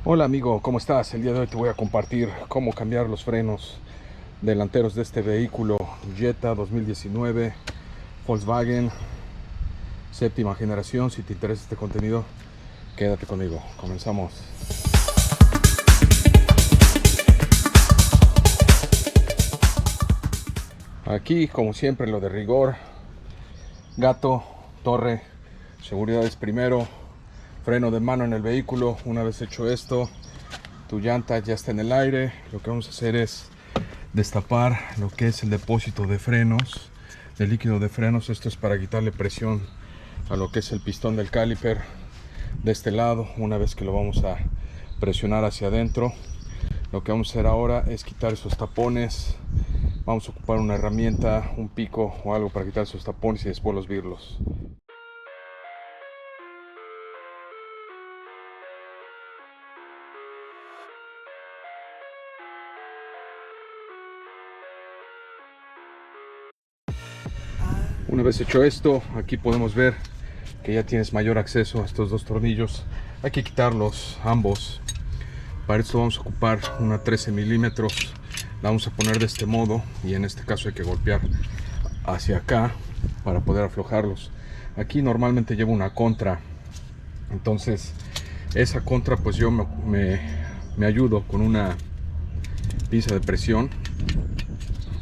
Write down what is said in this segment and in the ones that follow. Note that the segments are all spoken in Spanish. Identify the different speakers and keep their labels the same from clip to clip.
Speaker 1: Hola amigo, ¿cómo estás? El día de hoy te voy a compartir cómo cambiar los frenos delanteros de este vehículo Jetta 2019 Volkswagen séptima generación. Si te interesa este contenido, quédate conmigo. Comenzamos. Aquí, como siempre, lo de rigor: gato, torre, seguridad es primero, freno de mano en el vehículo. Una vez hecho esto, tu llanta ya está en el aire. Lo que vamos a hacer es destapar lo que es el depósito de frenos, de líquido de frenos. Esto es para quitarle presión a lo que es el pistón del caliper de este lado. Una vez que lo vamos a presionar hacia adentro, lo que vamos a hacer ahora es quitar esos tapones. Vamos a ocupar una herramienta, un pico o algo para quitar esos tapones y después los birlos. Una vez hecho esto, aquí podemos ver que ya tienes mayor acceso a estos dos tornillos. Hay que quitarlos ambos. Para esto vamos a ocupar una 13 milímetros. La vamos a poner de este modo y en este caso hay que golpear hacia acá para poder aflojarlos. Aquí normalmente llevo una contra, entonces esa contra pues yo me ayudo con una pinza de presión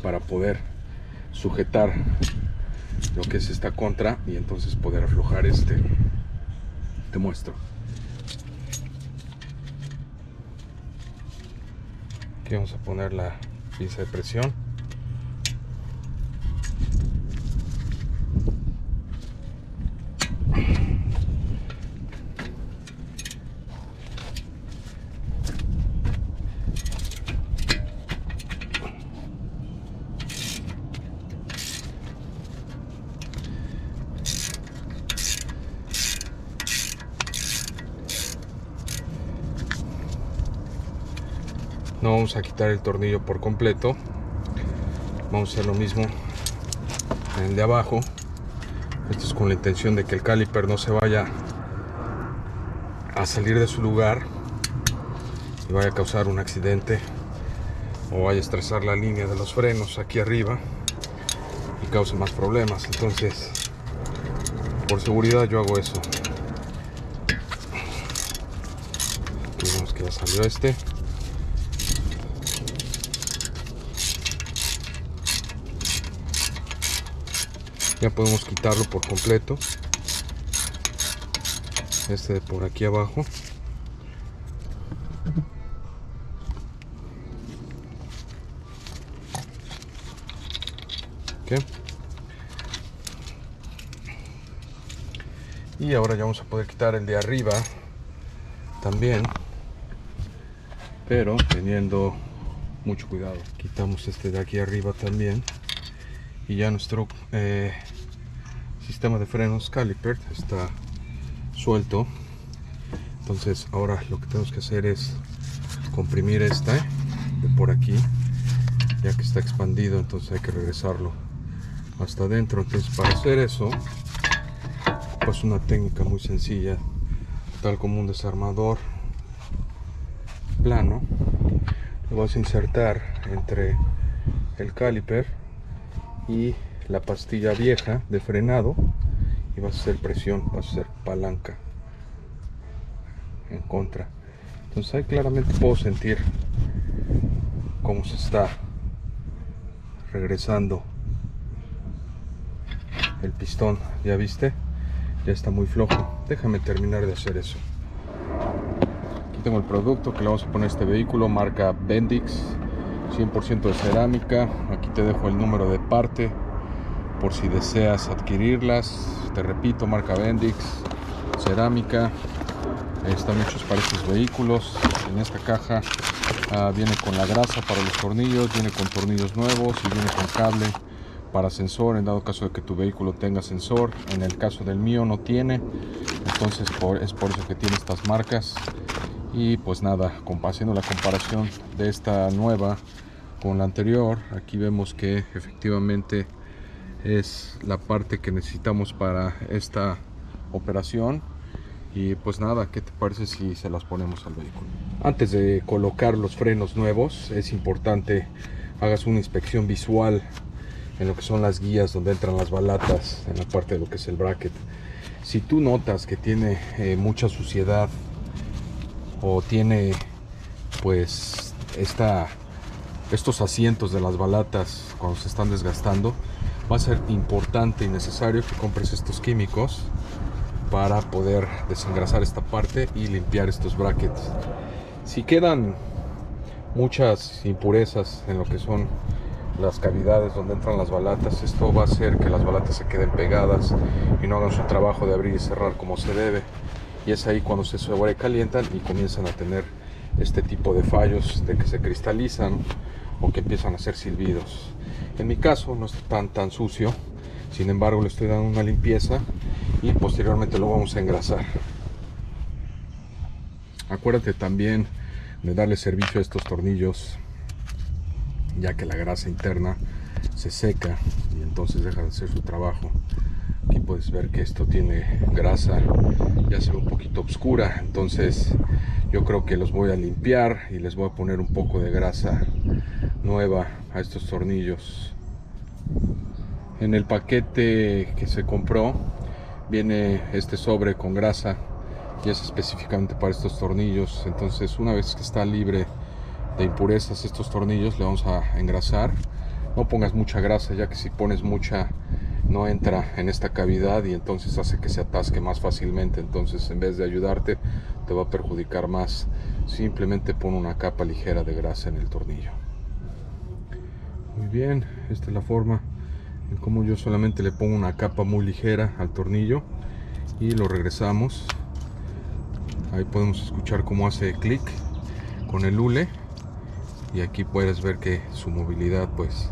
Speaker 1: para poder sujetar lo que es esta contra y entonces poder aflojar este. Te muestro. Aquí vamos a poner la pinza de presión. No vamos a quitar el tornillo por completo. Vamos a hacer lo mismo en el de abajo. Esto es con la intención de que el caliper no se vaya a salir de su lugar y vaya a causar un accidente o vaya a estresar la línea de los frenos aquí arriba y cause más problemas. Entonces, por seguridad yo hago eso. Aquí vemos que ya salió este. Ya podemos quitarlo por completo. Este de por aquí abajo. Okay. Y ahora ya vamos a poder quitar el de arriba también, pero teniendo mucho cuidado. Quitamos este de aquí arriba también y ya nuestro sistema de frenos caliper está suelto. Entonces ahora lo que tenemos que hacer es comprimir esta de por aquí, ya que está expandido, entonces hay que regresarlo hasta adentro. Entonces para hacer eso pues una técnica muy sencilla, tal como un desarmador plano. Lo vas a insertar entre el caliper y la pastilla vieja de frenado y vas a hacer presión, vas a hacer palanca en contra. Entonces ahí claramente puedo sentir cómo se está regresando el pistón. Ya viste, ya está muy flojo. Déjame terminar de hacer eso. Aquí tengo el producto que le vamos a poner a este vehículo, marca Bendix, 100% de cerámica. Aquí te dejo el número de parte por si deseas adquirirlas. Te repito, marca Bendix, cerámica. Están hechos para estos vehículos. En esta caja viene con la grasa para los tornillos, viene con tornillos nuevos y viene con cable para sensor en dado caso de que tu vehículo tenga sensor. En el caso del mío no tiene, entonces es por eso que tiene estas marcas. Y pues nada, haciendo la comparación de esta nueva con la anterior, aquí vemos que efectivamente es la parte que necesitamos para esta operación. Y pues nada, ¿qué te parece si se las ponemos al vehículo? Antes de colocar los frenos nuevos es importante hagas una inspección visual en lo que son las guías donde entran las balatas, en la parte de lo que es el bracket. Si tú notas que tiene mucha suciedad o tiene pues estos asientos de las balatas cuando se están desgastando, va a ser importante y necesario que compres estos químicos para poder desengrasar esta parte y limpiar estos brackets. Si quedan muchas impurezas en lo que son las cavidades donde entran las balatas, esto va a hacer que las balatas se queden pegadas y no hagan su trabajo de abrir y cerrar como se debe, y es ahí cuando se sobrecalientan y comienzan a tener este tipo de fallos de que se cristalizan o que empiezan a hacer silbidos. En mi caso no está tan sucio, sin embargo le estoy dando una limpieza y posteriormente lo vamos a engrasar. Acuérdate también de darle servicio a estos tornillos, ya que la grasa interna se seca y entonces deja de hacer su trabajo. Aquí puedes ver que esto tiene grasa, ya se ve un poquito oscura, entonces yo creo que los voy a limpiar y les voy a poner un poco de grasa nueva a estos tornillos. En el paquete que se compró viene este sobre con grasa y es específicamente para estos tornillos. Entonces una vez que está libre de impurezas estos tornillos, le vamos a engrasar. No pongas mucha grasa, ya que si pones mucha no entra en esta cavidad y entonces hace que se atasque más fácilmente. Entonces en vez de ayudarte te va a perjudicar más. Simplemente pon una capa ligera de grasa en el tornillo. Muy bien, esta es la forma en cómo yo solamente le pongo una capa muy ligera al tornillo y lo regresamos. Ahí podemos escuchar cómo hace clic con el hule y aquí puedes ver que su movilidad pues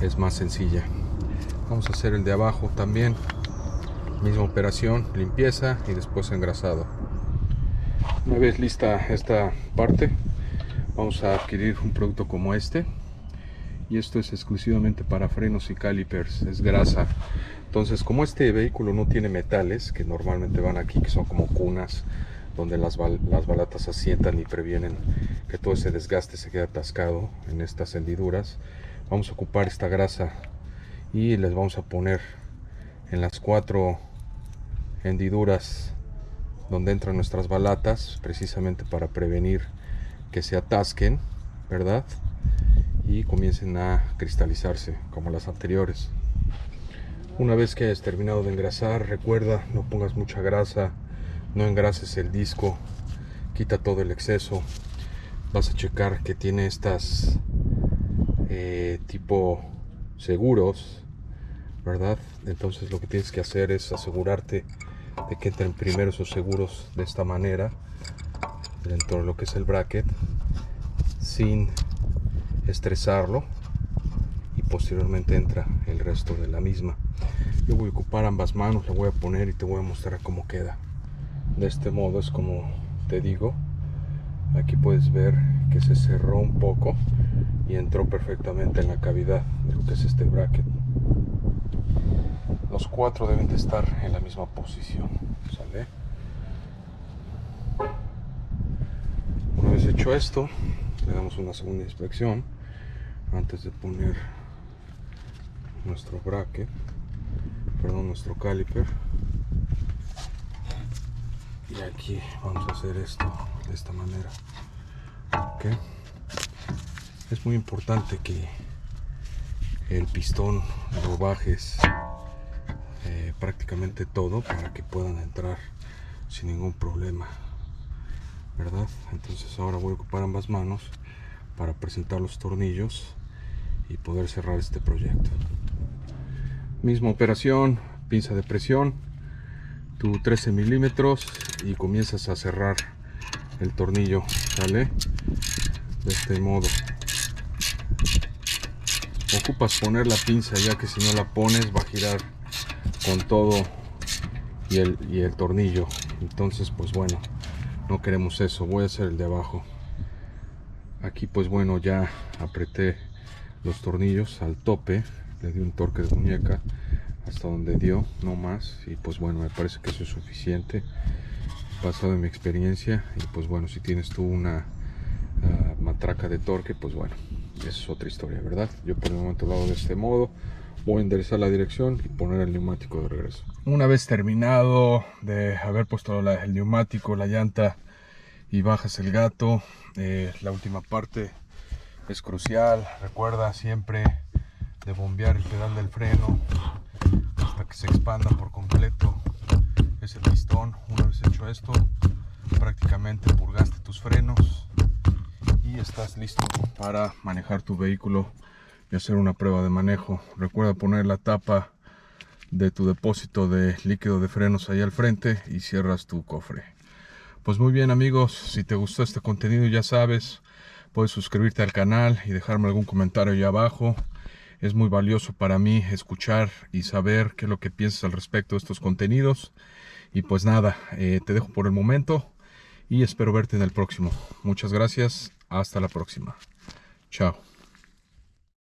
Speaker 1: es más sencilla. Vamos a hacer el de abajo también, misma operación, limpieza y después engrasado. Una vez lista esta parte, vamos a adquirir un producto como este, y esto es exclusivamente para frenos y calipers, es grasa. Entonces, como este vehículo no tiene metales que normalmente van aquí, que son como cunas donde las balatas asientan y previenen que todo ese desgaste se quede atascado en estas hendiduras, vamos a ocupar esta grasa y les vamos a poner en las 4 hendiduras donde entran nuestras balatas, precisamente para prevenir que se atasquen, ¿verdad? Y comiencen a cristalizarse como las anteriores. Una vez que hayas terminado de engrasar, recuerda, no pongas mucha grasa, no engrases el disco, quita todo el exceso. Vas a checar que tiene estas tipo seguros, ¿verdad? Entonces lo que tienes que hacer es asegurarte de que entren primero esos seguros de esta manera dentro de lo que es el bracket, sin estresarlo, y posteriormente entra el resto de la misma. Yo voy a ocupar ambas manos, la voy a poner y te voy a mostrar cómo queda. De este modo es como te digo. Aquí puedes ver que se cerró un poco y entró perfectamente en la cavidad de lo que es este bracket. Los 4 deben de estar en la misma posición, ¿sale? Una vez hecho esto, le damos una segunda inspección antes de poner nuestro bracket, perdón, nuestro caliper. Y aquí vamos a hacer esto de esta manera. ¿Okay? Es muy importante que el pistón lo bajes prácticamente todo para que puedan entrar sin ningún problema, ¿verdad? Entonces ahora voy a ocupar ambas manos para presentar los tornillos y poder cerrar este proyecto. Misma operación, pinza de presión, tu 13 milímetros y comienzas a cerrar el tornillo, ¿vale? De este modo. Ocupas poner la pinza, ya que si no la pones va a girar con todo y el tornillo. Entonces pues bueno, no queremos eso. Voy a hacer el de abajo. Aquí pues bueno, ya apreté los tornillos al tope, le di un torque de muñeca hasta donde dio, no más, y pues bueno, me parece que eso es suficiente. basado en mi experiencia. Y pues bueno, si tienes tú una matraca de torque, pues bueno, esa es otra historia, ¿verdad? Yo por el momento lo hago de este modo. Voy a enderezar la dirección y poner el neumático de regreso. Una vez terminado de haber puesto el neumático, la llanta y bajas el gato, la última parte es crucial. Recuerda siempre de bombear el pedal del freno hasta que se expanda por completo ese pistón. Una vez hecho esto, prácticamente purgaste tus frenos y estás listo para manejar tu vehículo y hacer una prueba de manejo. Recuerda poner la tapa de tu depósito de líquido de frenos ahí al frente y cierras tu cofre. Pues muy bien, amigos, si te gustó este contenido, ya sabes, puedes suscribirte al canal y dejarme algún comentario ahí abajo. Es muy valioso para mí escuchar y saber qué es lo que piensas al respecto de estos contenidos. Y pues nada, te dejo por el momento y espero verte en el próximo. Muchas gracias, hasta la próxima. Chao.